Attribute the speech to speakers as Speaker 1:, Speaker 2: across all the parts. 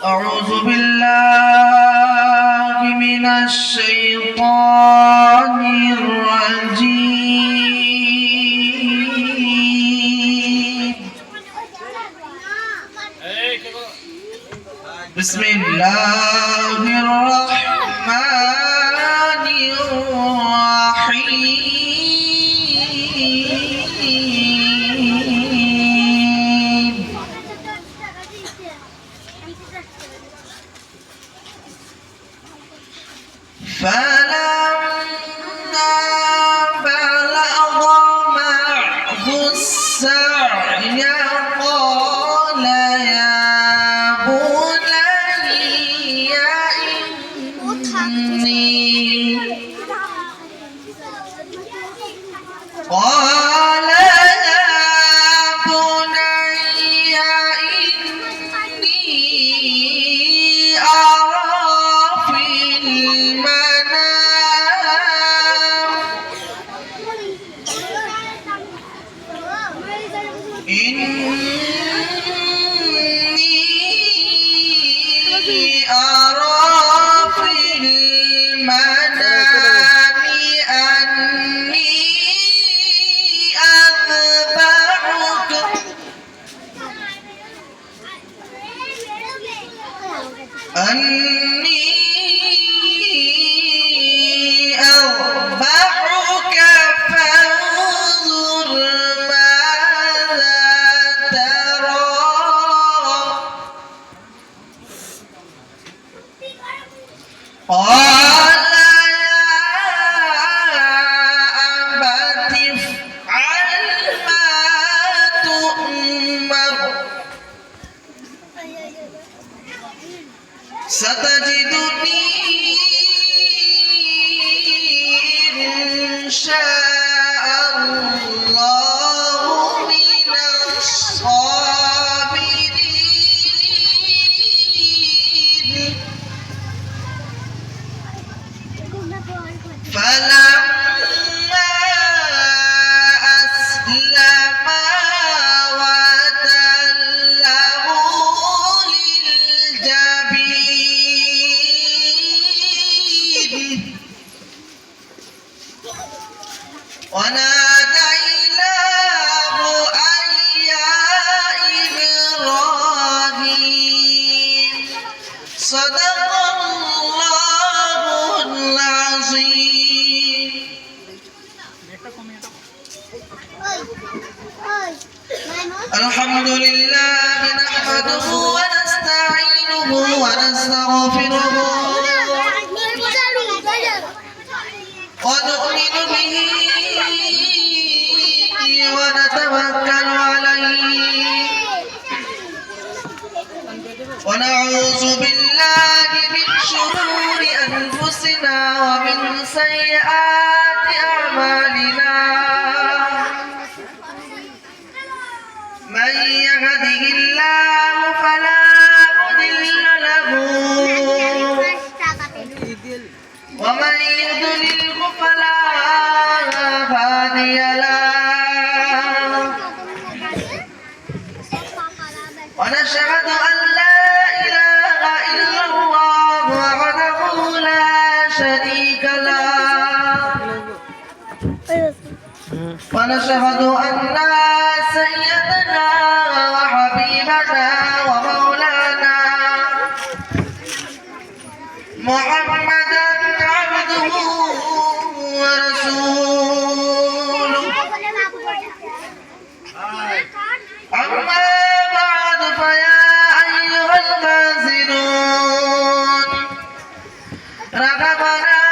Speaker 1: أعوذ بالله من الشيطان الرجيم. بسم الله الرحمن الرحيم. فلما بلغ معه السعي قال يا بني إني أرى في المنام أني أذبحك فانظر ماذا ترى. قال يا أبت افعل ما تؤمر ستجدني إن شاء الله من الصابرين. فلما أسلما وتله للجبين وناديناه أن يا إبراهيم. صدق الله العظيم. الحمد لله نحمده ونستعينه ونستغفره ونؤمن به ونتوكل عليه ونعوذ بالله من شرور أنفسنا ومن سيئات أعمالنا. من يهده الله فلا مضل له ومن يضلله فلا هادي له. ونشهد أن لا إله إلا الله وحده لا شريك له. ونشهد أن سيدنا وحبيبنا ومولانا محمدا عبده ورسوله. أما بعد فيا أيها الغازلون رحمنا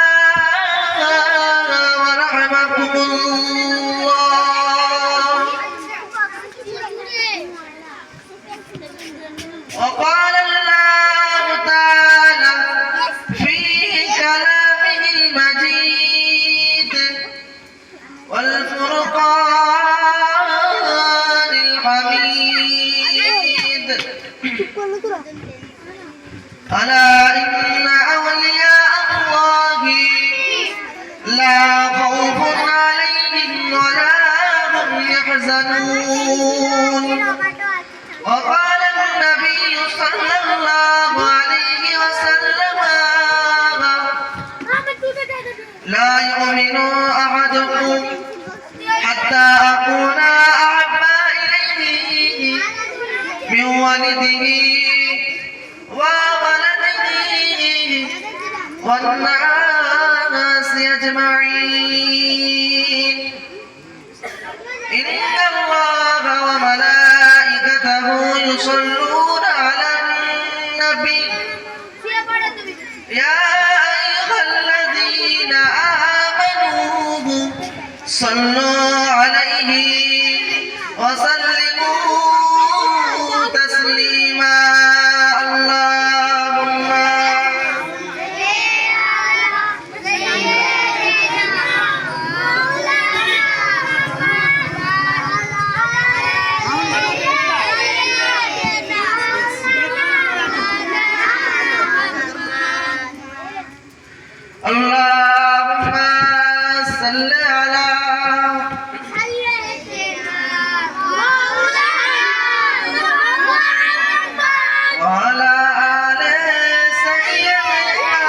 Speaker 1: ورحمكم الله. وقال الله تعالى في كلامه المجيد والفرقان الحميد. ألا إن أولياء الله لا خوف عليهم ولا هم يحزنون. وقال النبي صلى الله بوالده وولده والناس أجمعين إن الله وملائكته يصلون على النبي يا أيها الذين آمنوا صلوا عليه وسلموا تسليما اللهم اللهم صل على وعلى آل سيدنا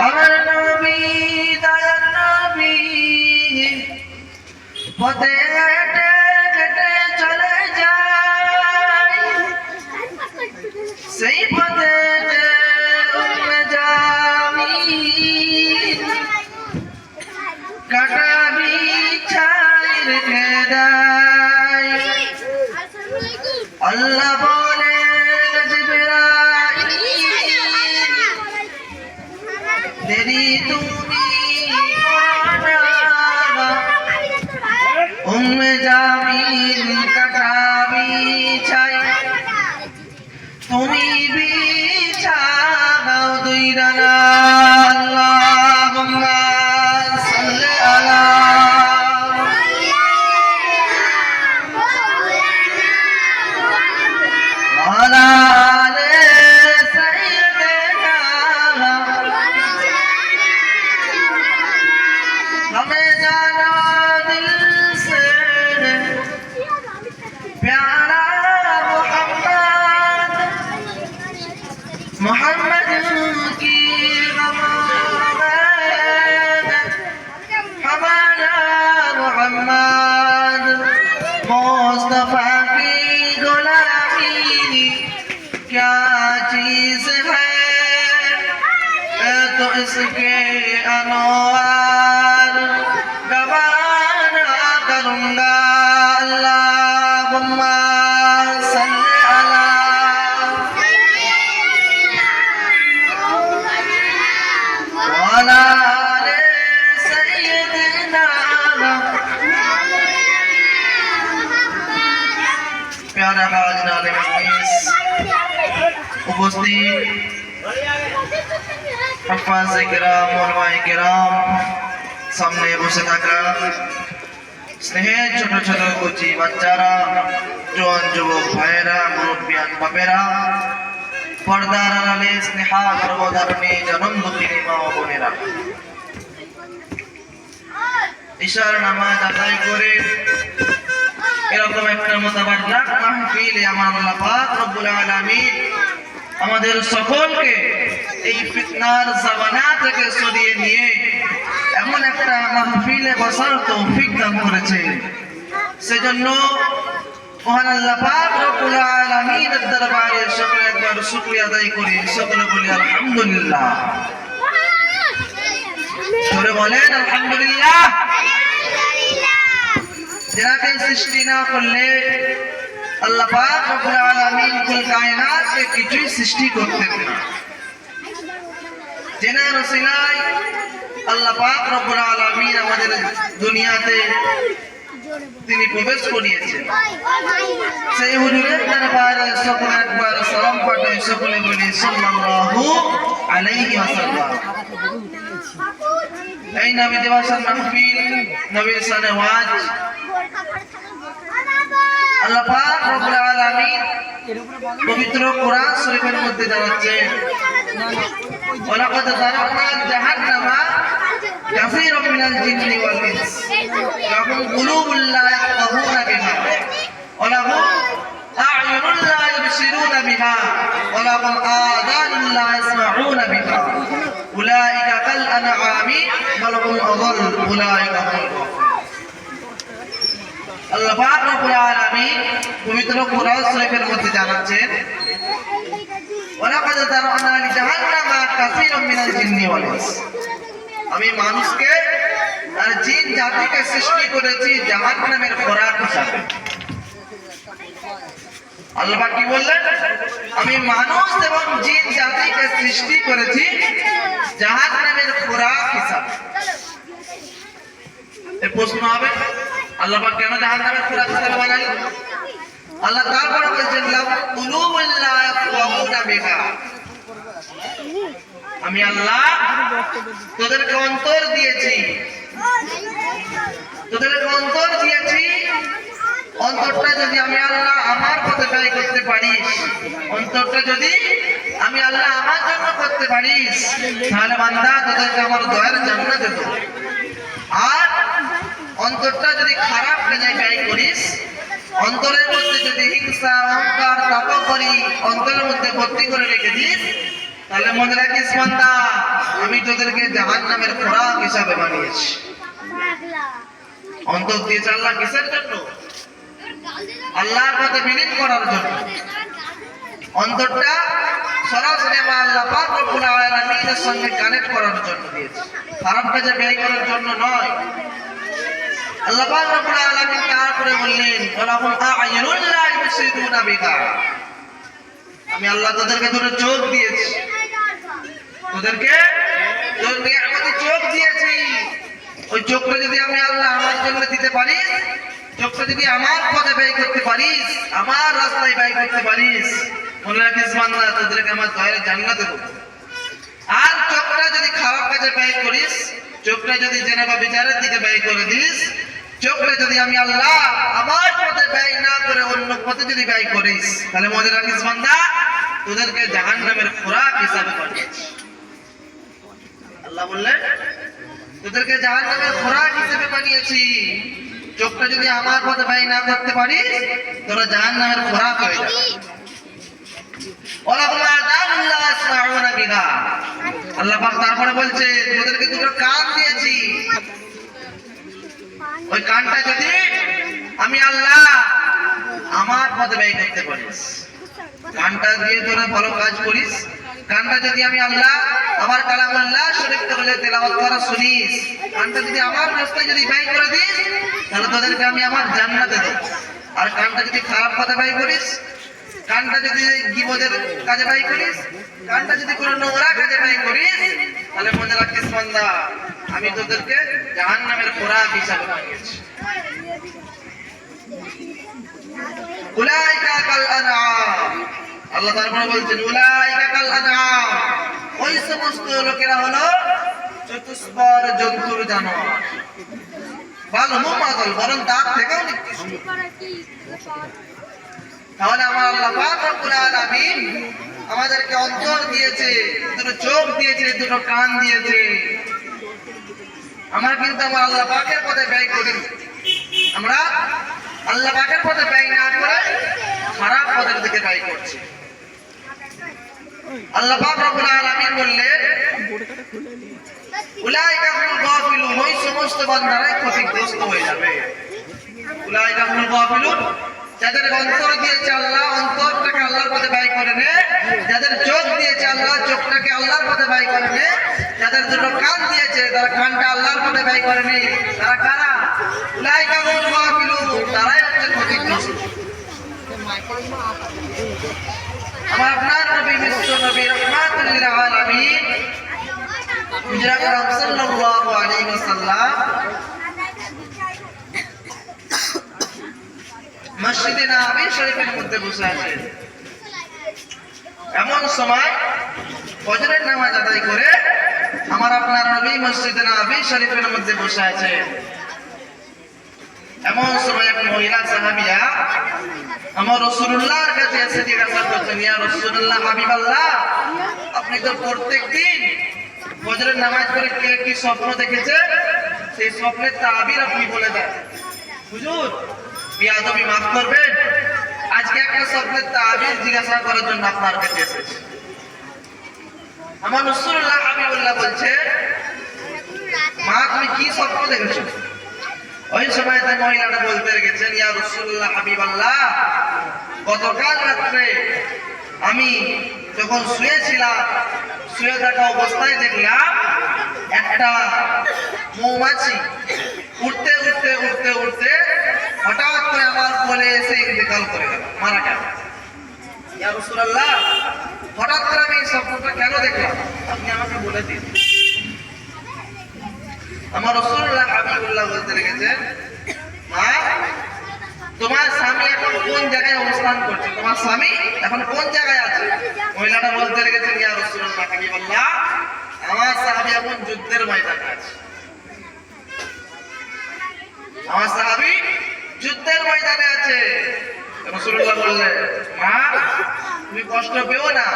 Speaker 1: আমার নবী দয়ার নবী পথে হেঁটে হেঁটে চলে যায় সেই পথে উম্মে জামিল কাটা বিছাই রেখে দেয় আল্লাহ বলেন জিবরাইল তেরি তুমি উম্মে জামিল কাটা বিছাই তুমি বিছাও দুই ডানা আল্লাহুম্মা সাল্লি আলা وعلى آل سيدنا हमें जाना दिल से प्यारा मोहम्मद की हमारा मोहम्मद मुस्तफा की गुलामी क्या चीज है तो इसके अनवार गवाना करूंगा अल्लाहुम्मा सल्ली अला وعلى آل سيدنا प्यारा हाज़िर आले मजलिस उपस्थित हफ़ाज़े किराम उलमाए किराम सामने বসে থাকা স্নেহের ছোট ছোট কচি বাচ্চারা জোয়ান যুবক ভাইয়েরা মুরব্বিয়ান বাপেরা পর্দার আড়ালে স্নেহা গর্ভধারণী জনম দুঃখিনী মা ও বোনেরা ঈশার নামাজ আদায় করে এরকম একটা মোতাবারক মাহফিলে আমার আল্লাহ পাক রব্বুল আলামিন আমাদের সকলকে এই ফিতনার জামানা থেকে সরিয়ে নিয়ে এমন একটা মাহফিলে বসার তৌফিক দান করেছে সেজন্য মহান আল্লাহ পাক রব্বুল আলামিনের দরবারে সকলে একবার শুকরিয়া আদায় করি সকলে বলি আলহামদুলিল্লাহ জোরে বলেন আলহামদুলিল্লাহ যাকে সৃষ্টি না করলে আল্লাহ পাক রব্বুল আলামিন কুল কায়নাতকে কিছুই সৃষ্টি করতেন না জেনার ওসিলায় আল্লাহ পাক রব্বুল আলামিন আমাদের দুনিয়াতে তিনি প্রবেশ করিয়েছেন সেই হুজুরের দরবারে সকলে একবার সালাম পাঠাই সকলে বলি সাল্লাল্লাহু আলাইহি ওয়াসাল্লাম এই নবী দিবসের মাহফিল নবীর শানে ওয়াজ আল্লাহ পাক রব্বুল আলামিন পবিত্র কোরআন শরীফের মধ্যে জানাচ্ছে ওয়ালাকাদ যারাকনা জাহান্নামা কাসীরাম মিনাল জিন্নি ওয়াল ইনস লাহুম কুলুবুন লা ইয়াফকাহুনা বিহা ওয়া লাহুম আ'য়ুনুন লা ইবসিরুনা বিহা ওয়া লাহুম আযানুন লা ইয়াসমাউনা বিহা উলাইকা কাল আনআমি বাল হুম আযাল উলাইকা হুমুল গাফিলুন আল্লাহ পাক রব্বুল আলামিন পবিত্র কোরআন শরীফের মধ্যে জানাচ্ছেন ওয়ালাকাদ যারানা লিজাহান্নামা কাসীরাম মিনাল জিন্নি ওয়াল ইনস, আমি মানুষকে আর জিন জাতিকে সৃষ্টি করেছি জাহান্নামের খোরাক হিসাবে। আল্লাহ পাক কি বললেন? আমি মানুষ এবং জিন জাতিকে সৃষ্টি করেছি জাহান্নামের খোরাক হিসাবে। এই প্রশ্ন হবে আল্লাহ পাক কেন জাহান্নামের খোরাক হিসাবে বানালেন? আল্লাহ তারপরে বলেছেন লাম কুলুবুল লা ইয়াফকাহুনা বিহা, আমি আল্লাহ তোদেরকে অন্তর দিয়েছি, তোদেরকে অন্তর দিয়েছি। অন্তরটা যদি আমি আল্লাহ আমার পথে ব্যয় করতে পারিস, অন্তরটা যদি আমি আল্লাহ আমার জন্য করতে পারিস, তাহলে বান্দা তোদেরকে আমার দয়ার জান্নাত দেব। আর অন্তরটা যদি খারাপ কাজে ব্যয় করিস, অন্তরের মধ্যে যদি হিংসা অহংকার তাকব্বুরি অন্তরের মধ্যে ভর্তি করে রেখে দিস, তাহলে মনে রাখিস বান্দা আমি তোদেরকে জাহান্নামের খোরাক হিসাবে বানিয়েছি। অন্তর দিয়েছে আল্লাহ কিসের জন্য? আল্লাহর পথে বিলীন করার জন্য। অন্তরটা সরাসরি আল্লাহ পাক রব্বুল আলামিনের সঙ্গে কানেক্ট করার জন্য দিয়েছে, খারাপ কাজে ব্যয় করার জন্য নয়। আল্লাহ পাক রব্বুল আলামিন তারপরে বললেন ওয়ালাহুম আ'য়ুনুন লা ইবসিরুনা বিহা, আমি আল্লাহ তোদেরকে দুটো চোখ দিয়েছি, তোদেরকে তোর নিয়ামতি চোখ দিয়েছি। ওই চোখটা যদি আমি আল্লাহ আমার জন্য দিতে পারি, চোখটা যদি আমার পথে ব্যয় করতে পারিস, আমার রাস্তায় ব্যয় করতে পারিস, মনে রাখিস বান্দা তোদেরকে আমার দয়ার জান্নাত দেব। আর চোখটা যদি খারাপ কাজে ব্যয় করিস, চোখটা যদি জেনাবা বিচারের দিকে ব্যয় করে দিস, চোখটা যদি আমি আল্লাহ আমার পথে ব্যয় না করে অন্য পথে যদি ব্যয় করিস, তাহলে মনে রাখিস বান্দা তোদেরকে জাহান্নামের খোরাক হিসাবে বানিয়েছি। আল্লাহ বললেন তোদেরকে জাহান্নামের খোরাক হিসেবে বানিয়েছি। চোখটা যদি আমার পথে ব্যয় না করতে পারিস, তোরা জাহান্নামের খোরাক হয়ে যাবে। ওয়ালাহুম আযাবুন লা ইয়াসমাউনা বিহা, আল্লাহ পাক তারপরে বলছে তোদেরকে দুটো কান দিয়েছি। ওই কানটা যদি আমি আল্লাহ আমার পথে ব্যয় করতে পারিস, কানটা দিয়ে তোরা ভালো কাজ করিস, কানটা যদি আমি আল্লাহ আমার কালামুল্লাহ শরীফ থেকে তেলাওয়াত করা শুনিস, কানটা যদি আমার রাস্তায় যদি ব্যয় করে দিস, তাহলে তোদেরকে আমি আমার জান্নাতে দেব। আর কানটা যদি খারাপ কথা ব্যয় করিস, কানটা যদি গীবতের কাজে ব্যয় করিস, কানটা যদি কোনো নোংরা কাজে ব্যয় করিস, তাহলে মনে রাখিস বান্দা আমি তোদেরকে জাহান্নামের খোরাক হিসাবে বানিয়েছি। উলাইকা কাল আনআম, আল্লাহ তারপরে বলছেন উলাইকা কাল আনআম, ওই সমস্ত লোকেরা হলো চতুষ্পদ জন্তুর জানোয়ার। বাল হুম আযাল, বরং তার থেকেও নিকৃষ্ট। তাহলে আমার আল্লাহ পাক রব্বুল আলামিন আমাদেরকে অন্তর দিয়েছে, দুটো চোখ দিয়েছে, দুটো কান দিয়েছে। আমরা কিন্তু আমার আল্লাহ পাকের পথে ব্যয় করি, আমরা আল্লাহ পাকের পথে ব্যয় না করে খারাপ পথের দিকে ব্যয় করছি। আল্লাহ পাক রব্বুল আলামিন বললেন উলাইকা হুমুল গাফিলুন, ওই সমস্ত বান্দারাই ক্ষতিগ্রস্ত হয়ে যাবে। উলাইকা হুমুল গাফিলুন, যাদের অন্তর দিয়েছে আল্লাহ, অন্তরটাকে আল্লাহর পথে ব্যয় করে নে। যাদের চোখ দিয়েছে আল্লাহ, চোখটাকে আল্লাহর পথে ব্যয় করে নে। যাদের দুটো কান দিয়েছে, তারা কানটা আল্লাহর পথে ব্যয় করে নে। তারা কারা? উলাইকা হুমুল গাফিলুন, তারাই হচ্ছে ক্ষতিগ্রস্ত। আমার আপনার নবী বিশ্ব নবী রাহমাতুল লিল আলামিন হুজুর আকরাম সাল্লাল্লাহু আলাইহি ওয়াসাল্লাম মসজিদে নববী শরীফের মধ্যে বসে আছেন। এমন সময় ফজরের নামাজ আদায় করে আমার আপনার নবী মসজিদে নববী শরীফের মধ্যে বসে আছেন। এমন সময় এক মহিলা সাহাবিয়া আমার রাসূলুল্লাহর কাছে এসে জিজ্ঞাসা করছেন, ইয়া রাসূলুল্লাহ, হাবিবাল্লাহ, আপনি তো প্রত্যেকদিন ফজরের নামাজ পড়ে কে কি স্বপ্ন দেখেছে সেই স্বপ্নের তাবির আপনি বলে দেন। হুজুর বিয়াদবি মাফ করবেন, আজকে একটা স্বপ্নের তাবির জিজ্ঞাসা করার জন্য আপনার কাছে এসেছি। আমার রাসূলুল্লাহ হাবিবুল্লাহ বলছে, মা তুমি কি স্বপ্ন দেখেছো? ওই সময়তে মহিলাটা বলতে গেছেন, ইয়া রাসূলুল্লাহ হাবিবাল্লাহ, গতকাল রাত্রে আমি যখন শুয়েছিলাম, শুয়ে থাকা অবস্থায় দেখলাম একটা মৌমাছি উঠতে উঠতে উঠতে উঠতে হঠাৎ করে আমার কোলে এসে ইন্তেকাল করে গেল, মারা গেল। ইয়া রাসূলুল্লাহ, হঠাৎ করে আমি এই স্বপ্নটা কেন দেখলাম, আপনি আমাকে বলে দিন। আমার রাসূলুল্লাহ হাবিবুল্লাহ বলতে লেগেছেন, মা, তোমার স্বামী এখন কোন জায়গায় অবস্থান করছে, তোমার স্বামী এখন কোন জায়গায় আছে? মহিলাটা বলতে লেগেছেন, ইয়া রাসূলুল্লাহ হাবিবাল্লাহ, আমার সাহাবী এখন যুদ্ধের ময়দানে আছে। আমার সাহাবী যুদ্ধের ময়দানে আছে। রাসূলুল্লাহ বললেন, মা, তুমি কষ্ট পেও না,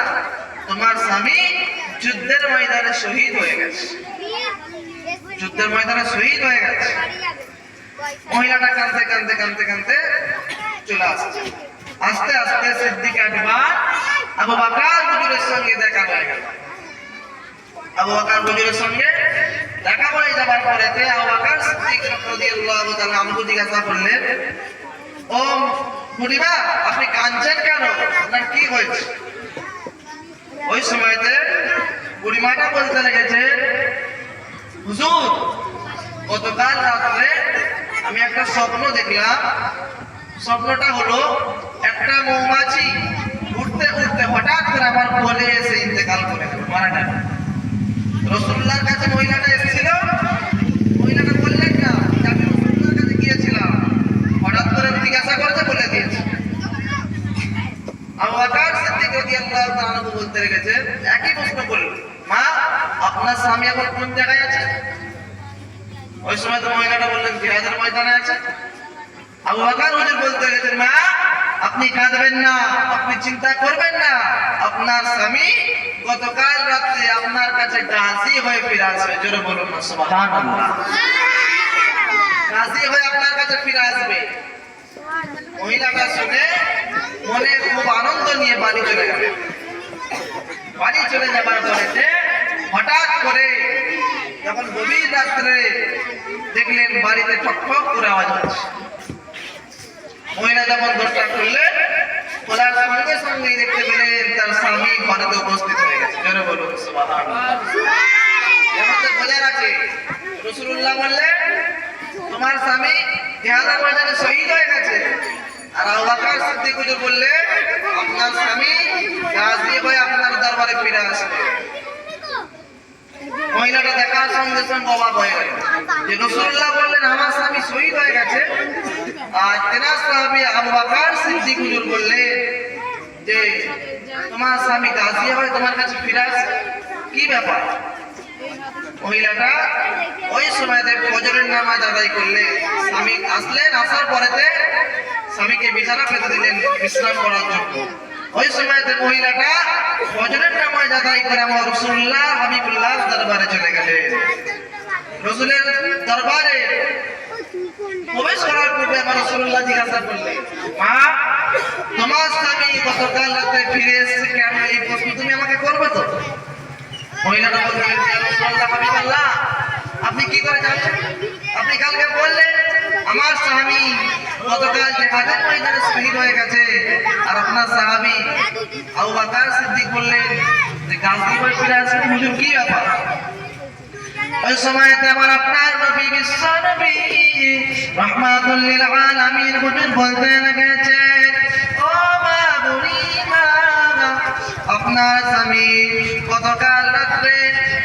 Speaker 1: তোমার স্বামী যুদ্ধের ময়দানে শহীদ হয়ে গেছে, যুদ্ধের ময়দানে শহীদ হয়ে গেছে। মহিলাটা কাঁদতে কাঁদতে কাঁদতে কাঁদতে চলে আসছে। আস্তে আস্তে সিদ্দিক আকবর আবু বকর হুজুরের সঙ্গে দেখা হয়ে গেল। আবু বকর হুজুরের সঙ্গে দেখা হয়ে যাবার পরেতে আবু বকর সিদ্দিক রাদিয়াল্লাহু তাআলা আনহু জিজ্ঞাসা করলেন, ও বুড়িমা, আপনি কাঁদছেন কেন, আপনার কি হয়েছে? ওই সময়তে বুড়িমাটা বলতে লেগেছে, হুজুর, গতকাল রাত্রে আমি একটা স্বপ্ন দেখলাম। স্বপ্নটা হলো একটা মৌমাছি উঠতে উঠতে হঠাৎ করে আমার কোলে এসে ইন্তেকাল করে গেল, মারা গেল। রাসূলুল্লাহর কাছে মহিলাটা এসেছিল, মহিলাটা বললেন না যে আমি রাসূলুল্লাহর কাছে গিয়েছিলাম, হঠাৎ করে জিজ্ঞাসা করেছে, বলে দিয়েছে। আবু বকর সিদ্দিক রাদিয়াল্লাহু তাআলা বলতে লেগেছে, একই প্রশ্ন করল, মা, আপনার স্বামী এখন কোন জায়গায় আছে? ওই সময় তো মহিলাটা বললেন জিহাদের ময়দানে আছে। আবু বকর হুজুর বলতে গেছেন, মা, আপনি কাঁদবেন না, আপনি চিন্তা করবেন না, আপনার স্বামী গতকাল রাত্রে আপনার কাছে গাজী হয়ে ফিরে আসবে। জোরে বলুন না সুবহানাল্লাহ। গাজী হয়ে আপনার কাছে ফিরে আসবে। মহিলাটা শুনে মনে খুব আনন্দ নিয়ে বাড়ি চলে গেল। বাড়ি চলে যাবার পরে হঠাৎ করে যখন গভীর রাত্রে দেখলেন বাড়িতে ঠক ঠক করে আওয়াজ হচ্ছে। মহিলা যখন দরজা খুললেন, খোলার সঙ্গে সঙ্গে দেখতে পেলেন তার স্বামী ঘরেতে উপস্থিত হয়ে গেছে। জোরে বলুন সুবহানাল্লাহ। এমনটা বোঝার আছে, রাসূলুল্লাহ বললেন, তোমার স্বামী জিহাদের ময়দানে শহীদ হয়ে গেছে। আর আবু বকর সিদ্দিক হুজুর বললেন, আপনার স্বামী গাজী হয়ে আপনার দরবারে ফিরে আসবে। মহিলাটা দেখার সঙ্গে সঙ্গে অবাক হয়ে গেল যে রাসূলুল্লাহ বললেন আমার স্বামী শহীদ হয়ে গেছে, আর তেনার সাহাবী আবু বকর সিদ্দিক হুজুর বললেন যে তোমার স্বামী গাজী হয়ে তোমার কাছে ফিরে আসবে, কি ব্যাপার? মহিলাটা ওই সময়তে ফজরের নামাজ আদায় করলে স্বামী আসলেন, আসার পরেতে স্বামীকে বিছানা পেতে দিলেন বিশ্রাম করার জন্য। ওই সময়তে মহিলাটা ফজরের নামাজ আদায় করে আমার রাসূলুল্লাহ হাবিবুল্লাহ দরবারে চলে গেলেন। রাসূলের দরবারে প্রবেশ করার পূর্বে আমার রাসূলুল্লাহ জিজ্ঞাসা করলেন, মা, তোমার স্বামী গতকাল রাতে ফিরে এসেছে কেন, এই প্রশ্ন তুমি আমাকে করবে তো? মহিলাটা বললেন, ইয়া রাসূলুল্লাহ হাবিবাল্লাহ, আপনি কি করে জানলেন? আপনি কালকে বললেন আমার স্বামী গতকাল জিহাদের ময়দানে শহীদ হয়ে গেছে, আর আপনার সাহাবী আবু বকর সিদ্দিক বললেন যে গাজী হয়ে ফিরে আসবে, হুজুর কি ব্যাপার? ওই সময়তে আমার আপনার নবী বিশ্ব নবী রাহমাতুল লিল আলামিন হুজুর বলতে লেগেছেন, ও মা বুড়িমা, আপনার স্বামী গতকাল রাত্রে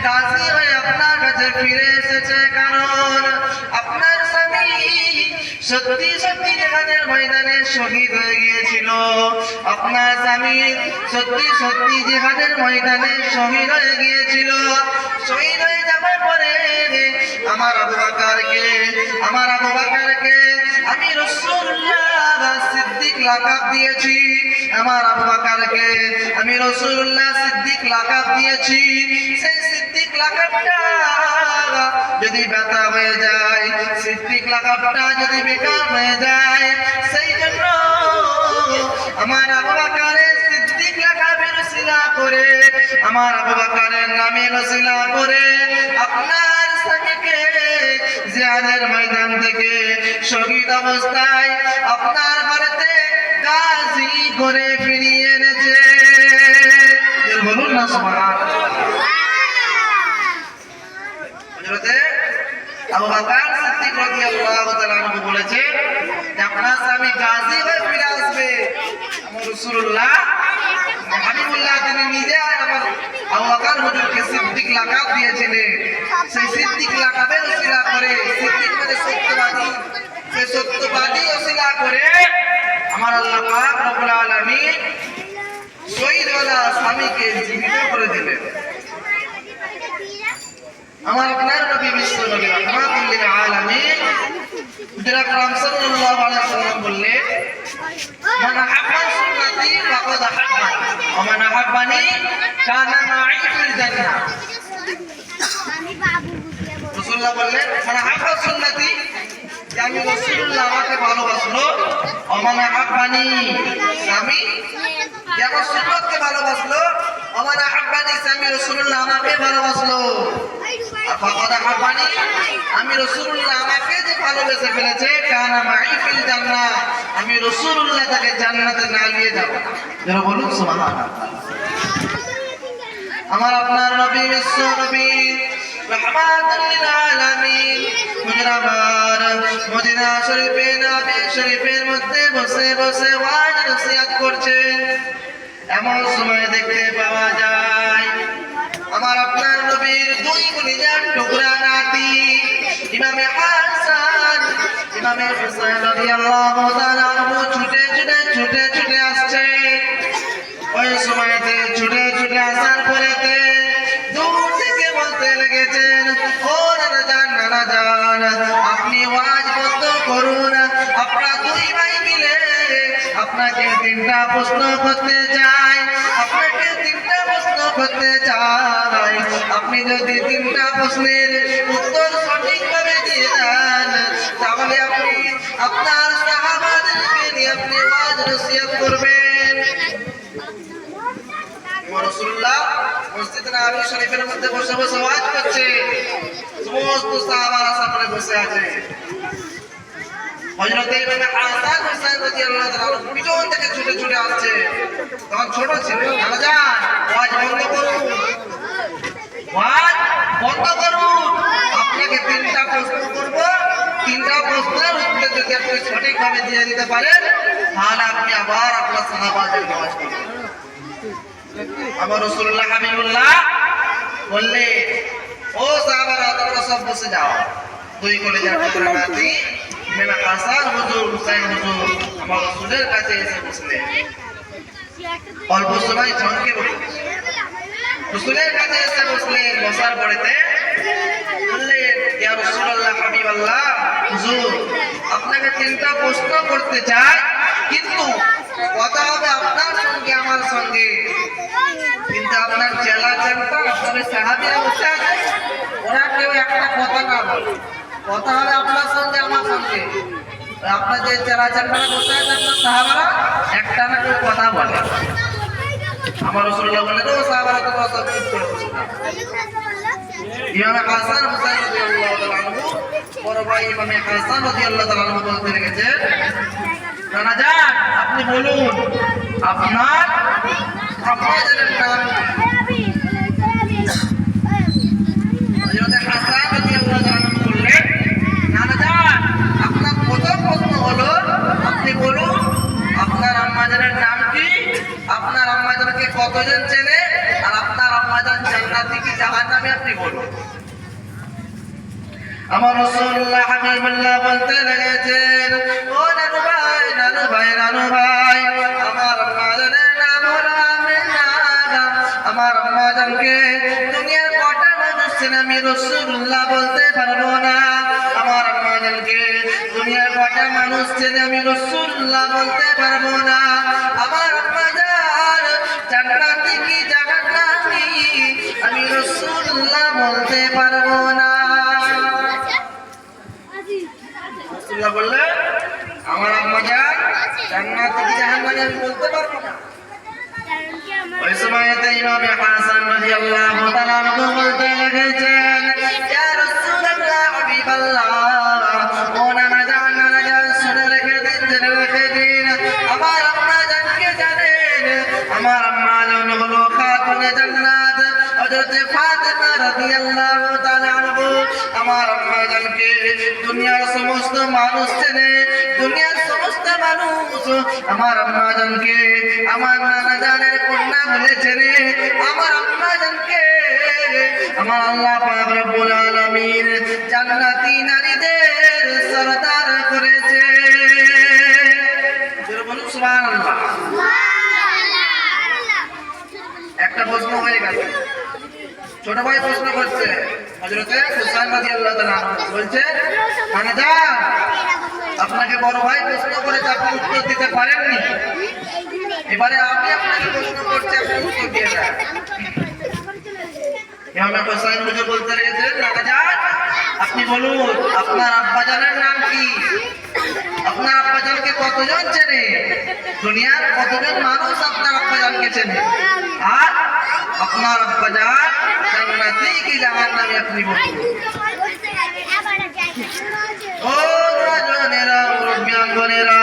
Speaker 1: গাজী হয়ে আপনার কাছে ফিরে এসেছে, কারণ আপনার স্বামী সত্যি সত্যি জিহাদের ময়দানে শহীদ হয়ে গিয়েছিল। আপনার স্বামী সত্যি সত্যি জিহাদের ময়দানে শহীদ হয়ে গিয়েছিল। শহীদ হয়ে যাবার পরে আমার আবু বকরকে আমি রাসূলুল্লাহ সিদ্দিক লাকাব দিয়েছি। আমার আবু বকরকে আমি রাসূলুল্লাহ সিদ্দিক লাকাব দিয়েছি। সেই সিদ্দিক লাকাবটা যদি ব্যথা হয়ে যায়, সিদ্দিক লাকাবটা যদি বেকার হয়ে যায়, সেই জন্য আমার আবু বকরের সিদ্দিক লাকাবের ওসিলা করে, আমার আবু বকরের নামে ওসিলা করে আপনার স্বামীকে জিহাদের ময়দান থেকে শহীদ অবস্থায় আপনার বাড়িতে গাজী করে ফিরিয়ে এনেছে। বলুন না সুবহানাল্লাহ। হযরতে আবু বকর সিদ্দিক রাদিয়াল্লাহু তাআলা আনহু বলেছে যে আপনার স্বামী গাজী হয়ে ফিরে আসবে। আমার রাসূলুল্লাহ হাবিবুল্লাহ তিনি নিজে আমার আবু বকর হুজুরকে সিদ্দিক লাকাব দিয়েছিলেন। সেই সিদ্দিক লাকাবের ওসিলা করে, সিদ্দিক মানে সত্যবাদী, সেই সত্যবাদী ওসিলা করে আমার আল্লাহ পাক রব্বুল আলামিন শহীদওয়ালা স্বামীকে জীবিত করে দিলেন। আমার আপনার নবী বিশ্ব নবী রাহমাতুল লিল আলামিন হুজুর আকরাম সাল্লাল্লাহু আলাইহি ওয়াসাল্লাম বললেন, মান আহাব্বা সুন্নতি ফাকাদ আহাব্বানি ওয়া মান আহাব্বানি কানা মাই ফিল জান্নাহ। রাসূলুল্লাহ বললেন, মান আহাব্বা সুন্নতি, যে আমি রাসূলুল্লাহ আমাকে ভালোবাসলো, ওয়া মান আহাব্বানি, আমি যে আমার সুন্নতকে ভালোবাসলো, ওয়া মান আহাব্বানি, আমি রাসূলুল্লাহ আমাকে ভালোবাসলো, ফাকাদ আহাব্বানি, আমি রাসূলুল্লাহ আমাকে যে ভালোবেসে ফেলেছে, কানা মাই ফিল জান্নাহ, আমি রাসূলুল্লাহ তাকে জান্নাতে না নিয়ে যাব। যারা বলুন সুবহানাল্লাহ। আমার আপনার নবী বিশ্ব নবী রাহমাতুল লিল আলামিন হুজুর আমার মদিনা শরীফে নবী শরীফের মধ্যে বসে বসে ওয়াজ নসিহত করছেন। এমন সময় দেখতে পাওয়া যায় আমার আপনার নবীর দুই কলিজার টুকরা নাতি ইমামে হাসান ইমামে হুসাইন রাদিয়াল্লাহু তাআলা আনহু ছুটে ছুটে আসছে। ওই সময়তে ছুটে আসার পরেতে দূর থেকে বলতে লেগেছেন, ও নানা জান আপনি ওয়াজ বন্ধ করুন, আপনারা দুই ভাই মিলে আপনাকে তিনটা প্রশ্ন করতে চাই, আপনি যদি তিনটা প্রশ্নের উত্তর সঠিকভাবে দিয়ে দেন তাহলে আপনি আপনার সাহাবাদেরকে নিয়ে আপনি ওয়াজ নসিহত করবেন। রাসূলুল্লাহ মসজিদ নববী শরীফের মধ্যে বসে বসে ওয়াজ করছে, সমস্ত সাহাবারা সামনে বসে আছে। হযরত ইমাম হাসান হুসাইন রাদিয়াল্লাহু তাআলা পিছন থেকে ছুটে আসছে। তখন ছোট ছিল, নানা জান ওয়াজ বন্ধ করুন, ওয়াজ বন্ধ করুন, আপনাকে তিনটা প্রশ্ন করব, তিনটা প্রশ্নের উত্তর যদি আপনি সঠিকভাবে দিয়ে দিতে পারেন তাহলে আপনি আবার আপনার সাহাবাদের ওয়াজ করবেন। আমার রাসূলুল্লাহ হাবিবুল্লাহ বললে, ও সাহাবারা তোমরা সব বসে যাও। দুই কলিজার টুকরা নাতি ইমাম হাসান হুজুর হুসাইন হুজুর আমার রাসূলের কাছে এসে বসলেন। অল্প সময় সঙ্গে রাসূলের কাছে এসে বসলেন। বসার পরেতে বললেন, ইয়া রাসূলুল্লাহ হাবিবাল্লাহ হুজুর আপনাকে তিনটা প্রশ্ন করতে চাই, কিন্তু কথা হবে আপনার সঙ্গে আমার সঙ্গে, কিন্তু আপনার চেলা চানটা আপনার সাহাবীরা বসে আছে, ওরা কেউ একটা কথা না বলে, কথা হবে আপনার সঙ্গে আমার সঙ্গে। আপনার যে চেলা চানটা বসে আছে আপনার সাহাবারা একটা না কেউ কথা বলে। আমার রাসূলুল্লাহ বললেন, ও সাহাবারা তোমরা সব চুপ করে বসে থাকো। ইমাম হাসান হুসাইন রাদিয়াল্লাহু তাআলা আনহু বড় ভাই ইমাম হাসান রাদিয়াল্লাহু তাআলা আনহু বলতে লেগেছেন, নানা জান আপনি বলুন আপনার আব্বাজানের নাম কি? হযরত হাসান রাদিয়াল্লাহু তাআলা আনহু বললেন, নানা জান আপনার প্রথম প্রশ্ন হলো আপনি বলুন আপনার আম্মাজানের নাম কি, আপনার আম্মাজানকে কতজন চেনে, আর আপনার আম্মাজান জান্নাতি কি জাহান্নামী আপনি বলুন। আমার রাসূলুল্লাহ হাবিবুল্লাহ বলতে লেগেছেন, ও নানু ভাই আমার আম্মাজানের নাম হলো আমিনা। আমার আম্মাজানকে দুনিয়ার কটা মানুষ চেনে আমি রাসূলুল্লাহ বলতে পারবো না। আমার আম্মাজানকে দুনিয়ার কটা মানুষ চেনে আমি রাসূলুল্লাহ বলতে পারবো না। আমার আম্মাজান জান্নাতি কি জাহান্নামী আমি রাসূলুল্লাহ বলতে পারবো না। রাসূলুল্লাহ বললেন, আমার আম্মাজান জান্নাতি কি জাহান্নামী আমি বলতে পারবো না। ওই সময়তে ইমাম হাসান রাদিয়াল্লাহু তাআলা আনহু বলতে লেগেছেন, ইয়া রাসূলুল্লাহ হাবিবাল্লাহ আমার আম্মা জান হলো খাতুনে জান্নাত হযরত ফাতেমা রাদিয়াল্লাহু তাআলা আনহা। আমার আম্মা জানকে দুনিয়ার সমস্ত মানুষ চেনে, দুনিয়ার সমস্ত মানুষ আমার আম্মা জানকে আমার নানা জানের কন্যা বলে চেনে। আমার আম্মা জানকে আমার আল্লাহ পাক রব্বুল আলামিন জান্নাতি নারীদের সরদার করেছে। জোরে বলুন সুবহানাল্লাহ। একটা প্রশ্ন হয়ে গেল, ছোট ভাই প্রশ্ন করছে, হযরতে হুসাইন রাদিয়াল্লাহু তাআলা বলছে, নানা জান আপনাকে বড় ভাই প্রশ্ন করেছে, আপনি উত্তর দিতে পারেননি, এবারে আমি আপনাকে প্রশ্ন করছি, আপনি উত্তর দিয়ে দেন। ইমাম হুসাইন হুজুর বলতে লেগেছেন, নানা জান আপনি বলুন আপনার আব্বাজানের নাম কি? আপনার আব্বাজানকে কতজন চেনে? দুনিয়ার কতজন মানুষ আপনার আব্বাজানকে চেনে? আর আপনার আব্বাজান জান্নাতি কি জাহান্নামী আপনি বলুন। ও রাজনেরা মুরব্বিয়ানগণেরা,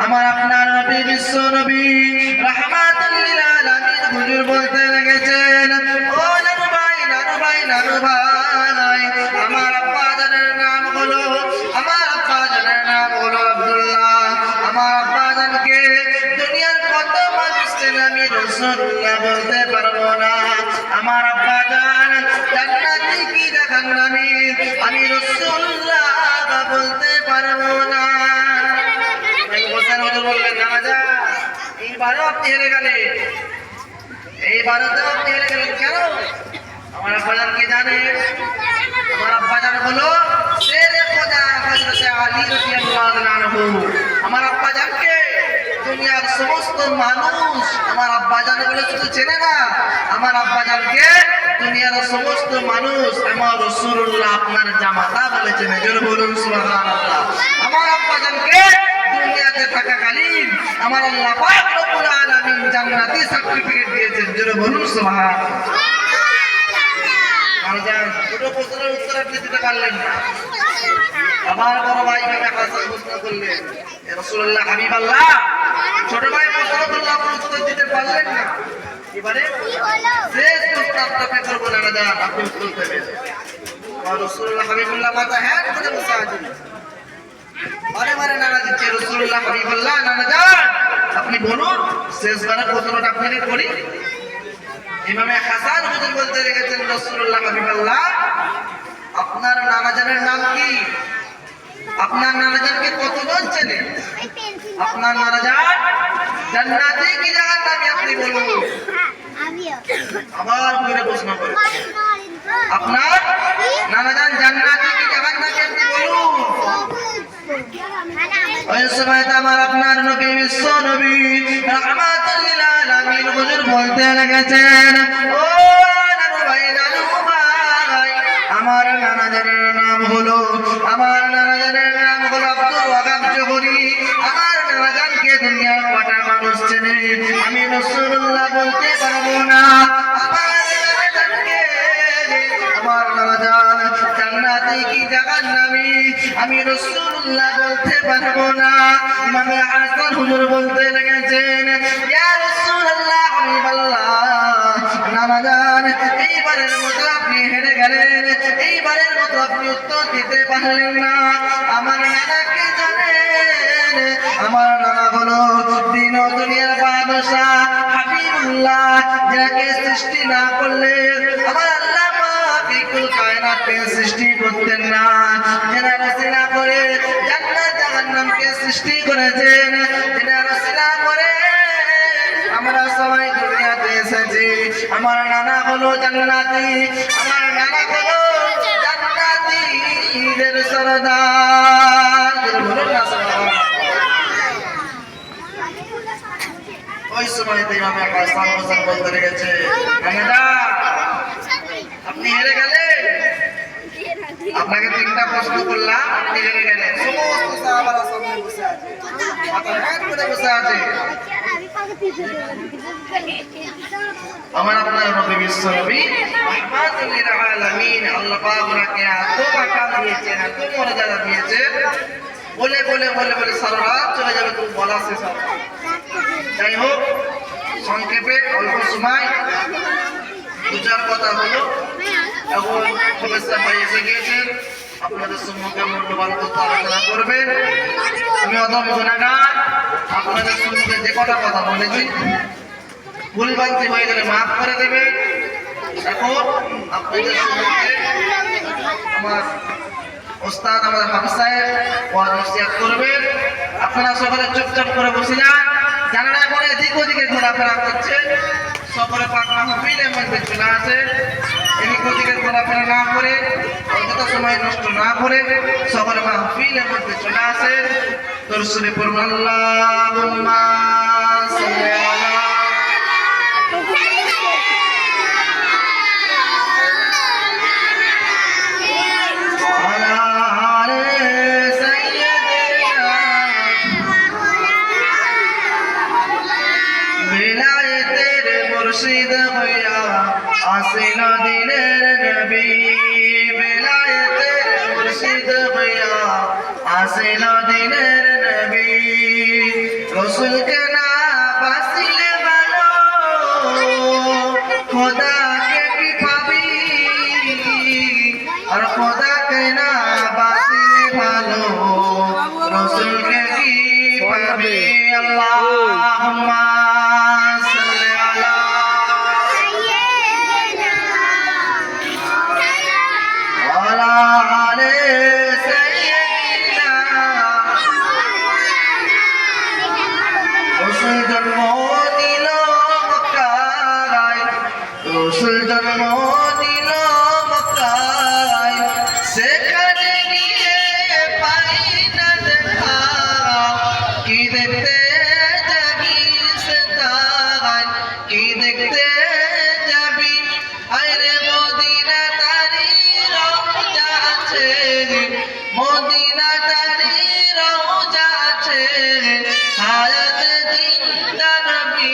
Speaker 1: আমার আপনার নবী বিশ্ব নবী রাহমাতুল লিল আলামিন হুজুর বলতে লেগেছেন, ও নানু ভাই নানু ভাই নানু ভাই, আমার আব্বাজানের নাম হলো আব্দুল্লাহ। আমার আব্বাজানকে দুনিয়ার কত মানুষ চেনে আমি রাসূলুল্লাহ বলতে পারবো না। আমার আব্বাজান জান্নাতি কি জাহান্নামী আমি রাসূলুল্লাহ বলতে পারবো না। বললেন, নানা জান এইবারও আপনি হেরে গেলেন, এইবারও আপনি হেরে গেলেন। কেন? আমার আব্বাজান কে জানে? আমার আব্বাজান হলো শেরে খোদা হযরত আলী রাদিয়াল্লাহু আনহু। আমার আব্বাজানকে দুনিয়ার সমস্ত মানুষ আমার আব্বাজান বলে শুধু চেনে না, আমার আব্বাজানকে দুনিয়ার সমস্ত মানুষ আমার রাসূলুল্লাহ আপনার জামাতা বলে চেনে। জোরে বলুন সুবহানাল্লাহ। আমার আব্বাজানকে দুনিয়াতে থাকাকালীন আমার আল্লাহ পাক রব্বুল আলামিন জান্নাতি সার্টিফিকেট দিয়েছেন। জোরে বলুন সুবহানাল্লাহ। দুটো প্রশ্নের উত্তর আপনি দিতে পারলেন না। আমার বড় ভাই প্রশ্ন করলেন, রাসূলুল্লাহ হাবিবাল্লাহ, ছোট ভাই প্রশ্ন করলে আপনি উত্তর দিতে পারলেন না। এবারে শেষ প্রশ্ন আপনাকে করবো, নানা জান আপনি উত্তর দেবেন। রাসূলুল্লাহ হাবিবুল্লাহ মাথা হ্যাঁ করে বসে আছেন, বারে বারে নানা দিচ্ছে, রাসূলুল্লাহ হাবিবুল্লাহ নানা জান আপনি বলুন। শেষবারের প্রশ্নটা আপনাকে করি। ইমামে হাসান হুজুর বলতে লেগেছেন, রাসূলুল্লাহ হাবিবাল্লাহ আপনার নানা জানের নাম কি? আপনার নানা জানকে কতজন চেনে? আপনার নানা জান জান্নাতি কি জাহান্নামী আপনি বলুন। আবার ঘুরে প্রশ্ন করেন, আপনার নানা জান জান্নাতি কি জাহান্নামী আপনি বলুন। ওই সময় আমার আপনার নবী বিশ্ব নবী রাহমাতুল লিল আলামিন হুজুর বলতে লেগেছেন, ও নানু ভাই নানু ভাই, আমার নানা জানের নাম হলো আব্দুল ওয়াহাব জোহরি। আমার নানা জানকে দুনিয়ার কটা মানুষ চেনে আমি রাসূলুল্লাহ বলতে পারবো না। আমার নানা জান জান্নাতি কি জাহান্নামী আমি রাসূলুল্লাহ বলতে পারবো না। ইমামে হাসান হুজুর বলতে লেগেছেন, ইয়া রাসূলুল্লাহ হাবিবাল্লাহ নানা জান এইবারের মতো আপনি হেরে গেলেন, এইবারের মতো আপনি উত্তর দিতে পারলেন না। আমার নানাকে জানেন? আমার নানা হলো দিন ও দুনিয়ার বাদশা হাবিবুল্লাহ, যাকে সৃষ্টি না করলে আমার আল্লাহ পাক এই কুল কায়নাতকে সৃষ্টি করতেন না। যারা রচনা করে জান্নাত জাহান্নামকে সৃষ্টি করেছেন, যারা রচনা করে আমরা সবাই দুনিয়াতে এসেছি। আমার নানা হলো জান্নাতি, আমার নানা হলো জান্নাতীদের সরদার। ওই সময় ইমামে হাসান হোসেন বলতে লেগেছে, নানা আপনি হেরে গেলেন, আপনাকে তিনটা প্রশ্ন করলাম আপনি হেরে গেলেন। সমস্ত সাহাবারা সামনে বসে আছে, মাথা হ্যাঁ করে বসে আছে। আমার আপনার নবী বিশ্ব নবী রাহমাতুল লিল আলামিন আল্লাহ পাক ওনাকে এত মাকাম দিয়েছেন, এত মর্যাদা দিয়েছেন, বলে বলে বলে বলে সারা রাত চলে যাবে, তুমি বলা শেষ হবে। যাই হোক সংক্ষেপে অল্প সময় দু চার কথা হলো। এখন প্রফেসর ভাই এসে গিয়েছেন, আপনাদের সম্মুখে মূল্যবান তথ্য আলোচনা করবেন। আমি অদম গুণাগার, আপনাদের সম্মুখে যে কথা বলেছি ভুলভ্রান্তি হয়ে গেলে মাফ করে দেবে। এখন আপনাদের সম্মুখে আমার ওস্তাদ আমাদের হাফিজ সাহেব ওয়াজ নসিহত করবেন। আপনারা সকলে চুপচাপ করে বসে যান, জানালা করে এদিক ওদিকে ঘোরাফেরা করছে, সকলে পাক মাহফিলের মধ্যে চলে আসে। এদিক ওদিকে ঘোরাফেরা না করে, অযথা সময় নষ্ট না করে সকলে মাহফিলের মধ্যে চলে আসে। দরুদ পড়ুন আল্লাহুম্মা সাল্লি আলা মুর্শিদ হইয়া আসিল দিনের নবী, বেলায়েতের মুর্শিদ হইয়া আসিল দিনের নবী। রসুলকে না বাসিলে ভালো, খোদাকে কি পাবি, আর খোদাকে না বাসিলে ভালো, রসুলকে কি পাবি। আল্লাহুম্মা জন্ম দিল মক্কায়, রসুল জন্ম দিল মক্কায়, সেখানে গিয়ে পাই না দেখা, কি দেখতে যাবি সেটাই, কি দেখতে যাবি। আরে মদিনা তারি রওজা আছে, মদিনা তারি রওজা আছে, হায়াত জিন্দা নবী,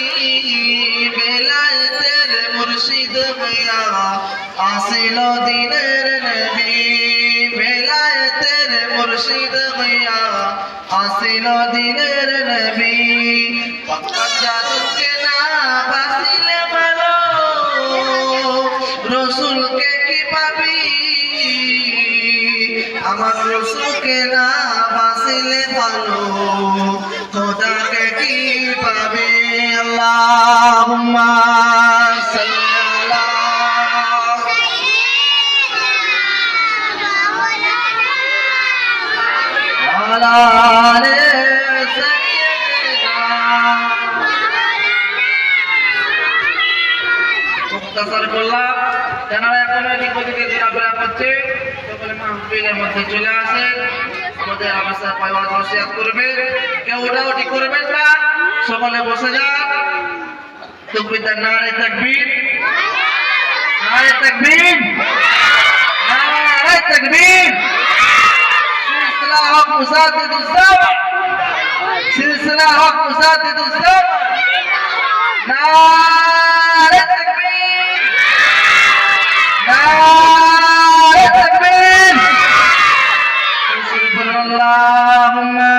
Speaker 1: বেলায়েতের মুর্শিদ হইয়া আসিল দিনের নবী, বেলায়েতের মুর্শিদ হইয়া আসিল দিনের নবী। জাদুকে না বাসিলে ভালো, রসুলকে কি পাবি, আমার রসুলকে না বাসিলে ভালো, খোদাকে কি পাবে। আল্লাহুম্মা সাল্লি আলা আলা সাইয়্যিদিনা। মুক্তাসার করলাম, জানারা এখন এদিক ওদিকে ঘোরাফেরা করছে, সকলে মাহফিলের মধ্যে চলে আসেন। আমাদের আবাসা ওয়াজ নসিহত করবে, কেউ উঠাউঠি করবেন না, সকলে বসে যান। তাকবীর, নারে তাকবীর, নারে তাকবীর, নারে তাকবীর। সিলসিলা হক মুসাদ্দিদুস সাওয়া, সিলসিলা হক মুসাদ্দিদুস সাওয়া, নারে তাকবীর, নারে তাকবীর। আল্লাহুম্মা